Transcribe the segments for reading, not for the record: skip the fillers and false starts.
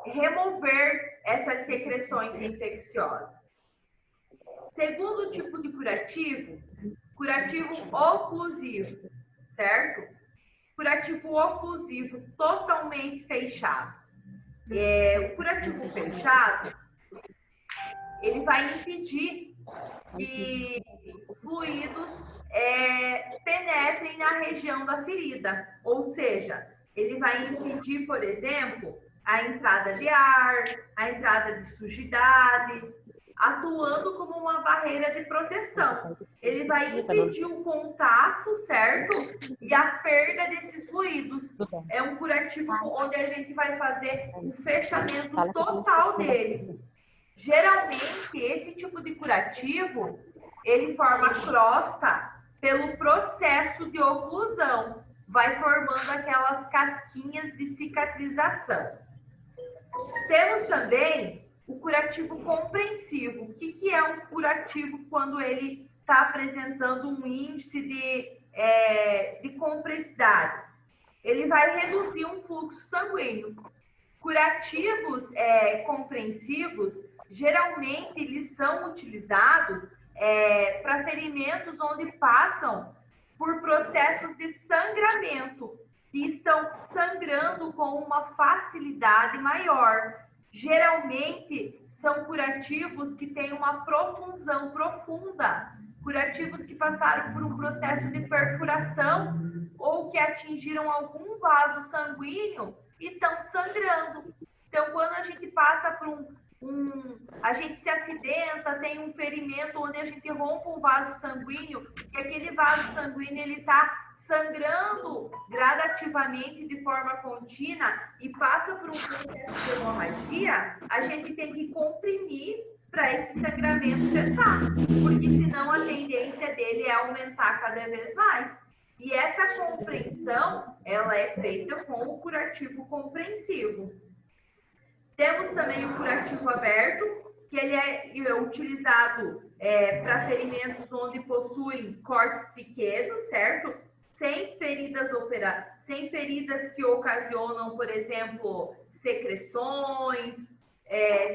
remover essas secreções infecciosas. Segundo tipo de curativo, curativo oclusivo, certo? Curativo oclusivo totalmente fechado. O curativo fechado, ele vai impedir que fluidos penetrem na região da ferida. Ou seja, ele vai impedir, por exemplo, a entrada de ar, a entrada de sujidade, atuando como uma barreira de proteção. Ele vai impedir o contato, certo? E a perda desses fluidos. É um curativo onde a gente vai fazer o fechamento total dele. Geralmente, esse tipo de curativo, ele forma crosta pelo processo de oclusão. Vai formando aquelas casquinhas de cicatrização. Temos também o curativo compreensivo. O que é um curativo quando ele está apresentando um índice de compressividade? Ele vai reduzir um fluxo sanguíneo. Curativos compreensivos, geralmente, eles são utilizados para ferimentos onde passam por processos de sangramento, que estão sangrando com uma facilidade maior. Geralmente, são curativos que têm uma profusão profunda, curativos que passaram por um processo de perfuração ou que atingiram algum vaso sanguíneo e estão sangrando. Então, quando a gente passa por a gente se acidenta, tem um ferimento onde a gente rompe um vaso sanguíneo, e aquele vaso sanguíneo ele está sangrando gradativamente de forma contínua e passa por um processo de hemorragia, a gente tem que comprimir para esse sangramento cessar, porque senão a tendência dele é aumentar cada vez mais. E essa compreensão, ela é feita com o curativo compreensivo. Temos também o curativo aberto, que ele é utilizado para ferimentos onde possuem cortes pequenos, certo? Sem feridas que ocasionam, por exemplo, secreções,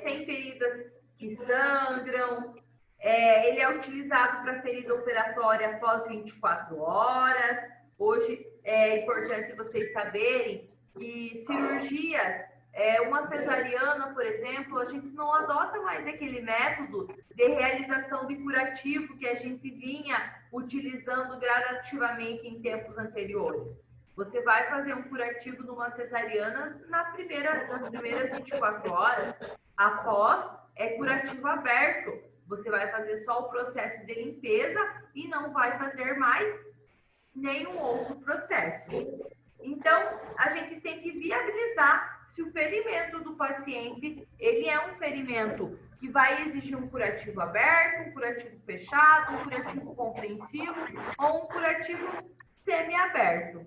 sem feridas que sangram. Ele é utilizado para ferida operatória após 24 horas. Hoje é importante vocês saberem que cirurgias, uma cesariana, por exemplo, a gente não adota mais aquele método de realização de curativo que a gente vinha utilizando gradativamente em tempos anteriores. Você vai fazer um curativo numa cesariana nas primeiras 24 horas. Após, é curativo aberto. Você vai fazer só o processo de limpeza e não vai fazer mais nenhum outro processo. Então, a gente tem que viabilizar se o ferimento do paciente, ele é um ferimento que vai exigir um curativo aberto, um curativo fechado, um curativo compreensivo ou um curativo semiaberto.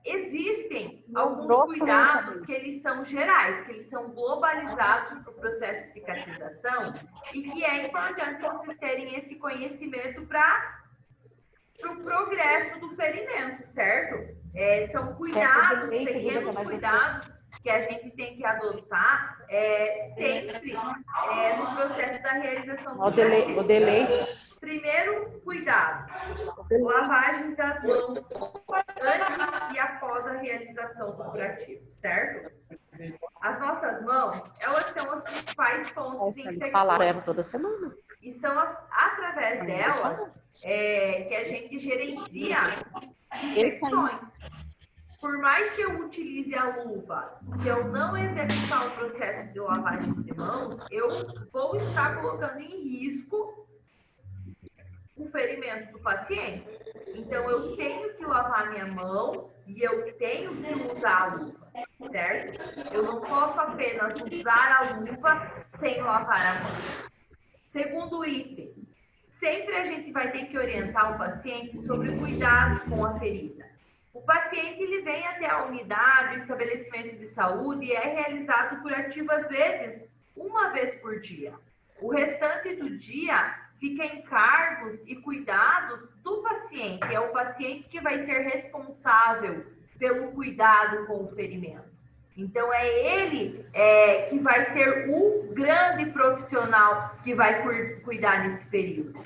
Existem alguns cuidados que eles são gerais, que eles são globalizados para o processo de cicatrização e que é importante vocês terem esse conhecimento para o progresso do ferimento, certo? São cuidados, pequenos cuidados que a gente tem que adotar sempre no processo da realização do curativo. Primeiro, cuidado. Lavagem das mãos antes e após a realização do curativo, certo? As nossas mãos, elas são as principais fontes de infecções. Toda semana. E são através delas que a gente gerencia infecções. Por mais que eu utilize a luva, se eu não executar o processo de lavagem de mãos, eu vou estar colocando em risco o ferimento do paciente. Então, eu tenho que lavar minha mão e eu tenho que usar a luva, certo? Eu não posso apenas usar a luva sem lavar a mão. Segundo item, sempre a gente vai ter que orientar o paciente sobre cuidados com a ferida. O paciente ele vem até a unidade, o estabelecimento de saúde e é realizado curativo às vezes uma vez por dia. O restante do dia fica em cargos e cuidados do paciente. É o paciente que vai ser responsável pelo cuidado com o ferimento. Então, é ele que vai ser o grande profissional que vai cuidar nesse período.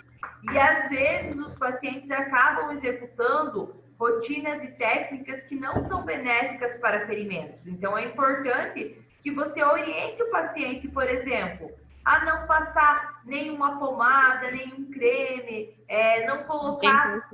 E, às vezes, os pacientes acabam executando rotinas e técnicas que não são benéficas para ferimentos. Então, é importante que você oriente o paciente, por exemplo, a não passar nenhuma pomada, nenhum creme, não colocar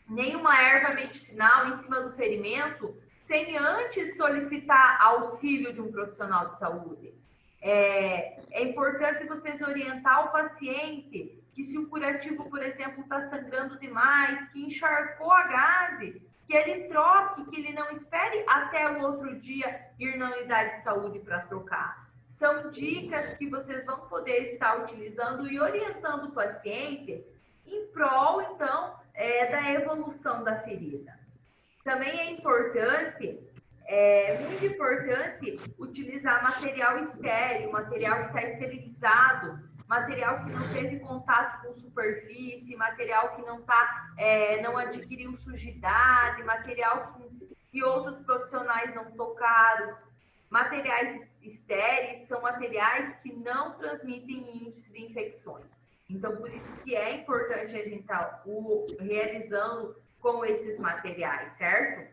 nenhuma erva medicinal em cima do ferimento, sem antes solicitar auxílio de um profissional de saúde. É importante vocês orientar o paciente que se o curativo, por exemplo, está sangrando demais, que encharcou a gaze, que ele troque, que ele não espere até o outro dia ir na unidade de saúde para trocar. São dicas que vocês vão poder estar utilizando e orientando o paciente em prol, então, da evolução da ferida. Também é importante, muito importante, utilizar material estéril, material que está esterilizado, material que não teve contato com superfície, material que não adquiriu sujidade, material que outros profissionais não tocaram. Materiais estéreis são materiais que não transmitem índice de infecções. Então, por isso que é importante a gente estar realizando com esses materiais, certo?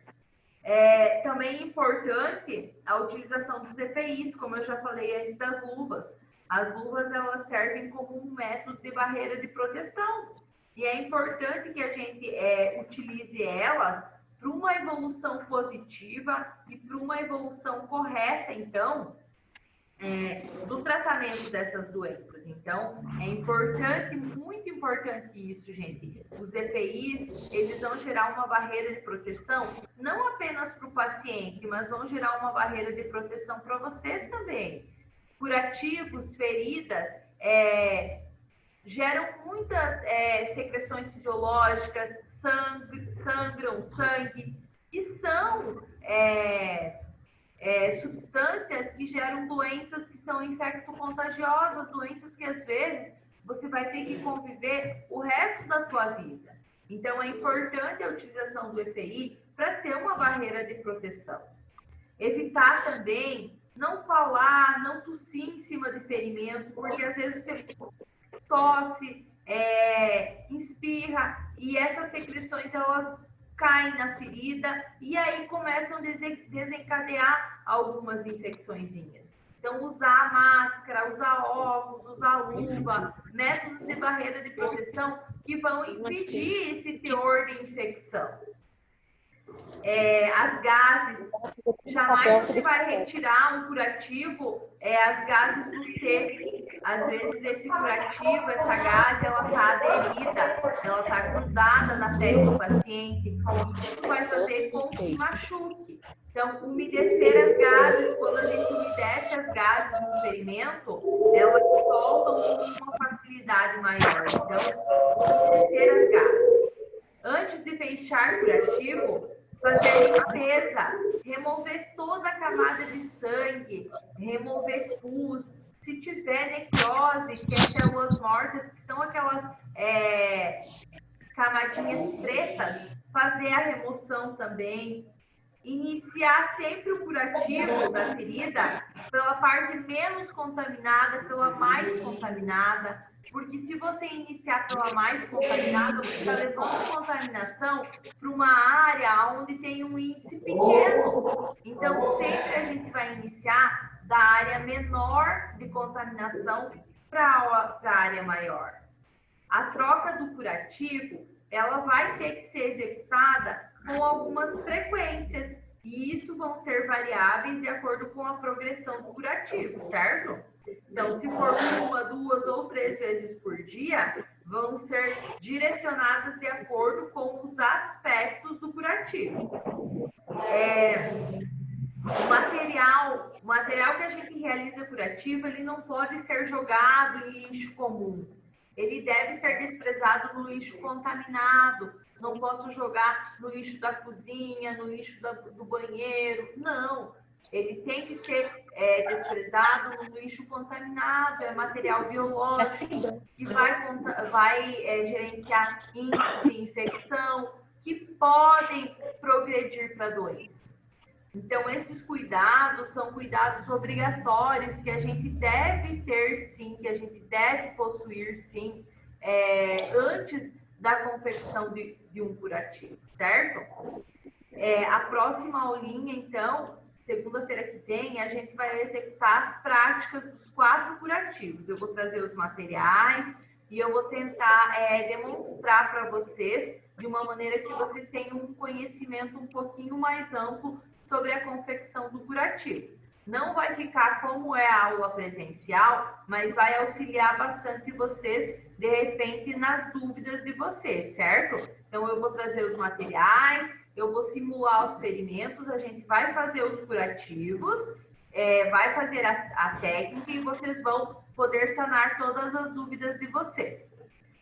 Também é importante a utilização dos EPIs, como eu já falei antes das luvas. As luvas, elas servem como um método de barreira de proteção. E é importante que a gente utilize elas para uma evolução positiva e para uma evolução correta, então, do tratamento dessas doenças. Então, é importante, muito importante isso, gente. Os EPIs, eles vão gerar uma barreira de proteção, não apenas para o paciente, mas vão gerar uma barreira de proteção para vocês também. Curativos, feridas, geram muitas secreções fisiológicas, sangram sangue, que são substâncias que geram doenças que são infecto-contagiosas, doenças que às vezes você vai ter que conviver o resto da sua vida. Então, é importante a utilização do EPI para ser uma barreira de proteção. Evitar também não falar, não tossir em cima de ferimento, porque às vezes você tosse, espirra, e essas secreções, elas caem na ferida e aí começam a desencadear algumas infecçõezinhas. Então, usar máscara, usar óculos, usar luva, métodos de barreira de proteção que vão impedir esse teor de infecção. As gases, jamais você vai retirar um curativo, as gases do seco. Às vezes esse curativo, essa gase, ela está aderida, ela está grudada na pele do paciente, e isso vai fazer com que machuque. Então, umedecer as gases, quando a gente umedece as gases no ferimento, elas soltam com uma facilidade maior. Então, umedecer as gases. Antes de fechar curativo, fazer limpeza, remover toda a camada de sangue, remover pus. Se tiver necrose, que é células mortas, que são aquelas camadinhas pretas, fazer a remoção também. Iniciar sempre o curativo da ferida pela parte menos contaminada, pela mais contaminada, porque se você iniciar pela mais contaminada, você está levando contaminação para uma área onde tem um índice pequeno. Então, sempre a gente vai iniciar da área menor de contaminação para a área maior. A troca do curativo, ela vai ter que ser executada com algumas frequências, e isso vão ser variáveis de acordo com a progressão do curativo, certo? Então, se for 1, 2 ou 3 vezes por dia, vão ser direcionadas de acordo com os aspectos do curativo. O material que a gente realiza curativo, ele não pode ser jogado em lixo comum. Ele deve ser desprezado no lixo contaminado. Não posso jogar no lixo da cozinha, no lixo do banheiro. Não. Ele tem que ser desprezado no lixo contaminado. É material biológico que vai gerenciar índices de infecção que podem progredir para doença. Então, esses cuidados são cuidados obrigatórios que a gente deve ter sim, que a gente deve possuir sim, antes da confecção de um curativo, certo? A próxima aulinha, então, segunda-feira que vem, a gente vai executar as práticas dos 4 curativos. Eu vou trazer os materiais e eu vou tentar demonstrar para vocês de uma maneira que vocês tenham um conhecimento um pouquinho mais amplo sobre a confecção do curativo. Não vai ficar como é a aula presencial, mas vai auxiliar bastante vocês, de repente, nas dúvidas de vocês, certo? Então, eu vou trazer os materiais, eu vou simular os ferimentos, a gente vai fazer os curativos, vai fazer a técnica e vocês vão poder sanar todas as dúvidas de vocês.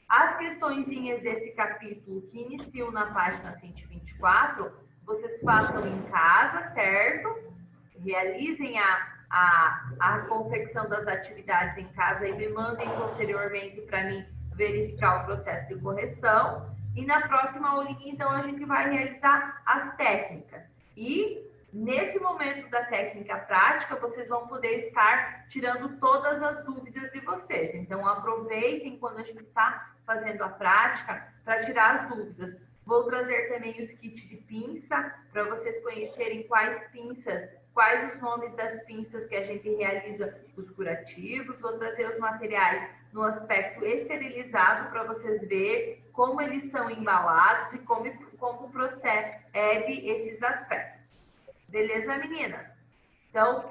As questõezinhas desse capítulo que iniciam na página 124, vocês façam em casa, certo? Realizem a confecção das atividades em casa e me mandem posteriormente para mim verificar o processo de correção. E na próxima aulinha, então, a gente vai realizar as técnicas. E nesse momento da técnica prática, vocês vão poder estar tirando todas as dúvidas de vocês. Então, aproveitem quando a gente está fazendo a prática para tirar as dúvidas. Vou trazer também os kits de pinça para vocês conhecerem quais pinças, quais os nomes das pinças que a gente realiza os curativos. Vou trazer os materiais no aspecto esterilizado para vocês verem como eles são embalados e como procede esses aspectos. Beleza, meninas? Então,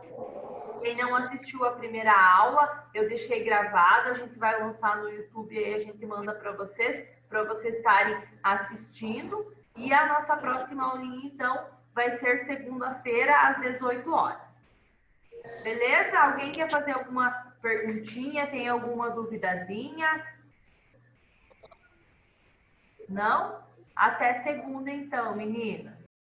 quem não assistiu a primeira aula, eu deixei gravado, a gente vai lançar no YouTube e aí a gente manda para vocês estarem assistindo. E a nossa próxima aulinha, então, vai ser segunda-feira, às 18 horas. Beleza? Alguém quer fazer alguma perguntinha? Tem alguma duvidazinha? Não? Até segunda, então, meninas.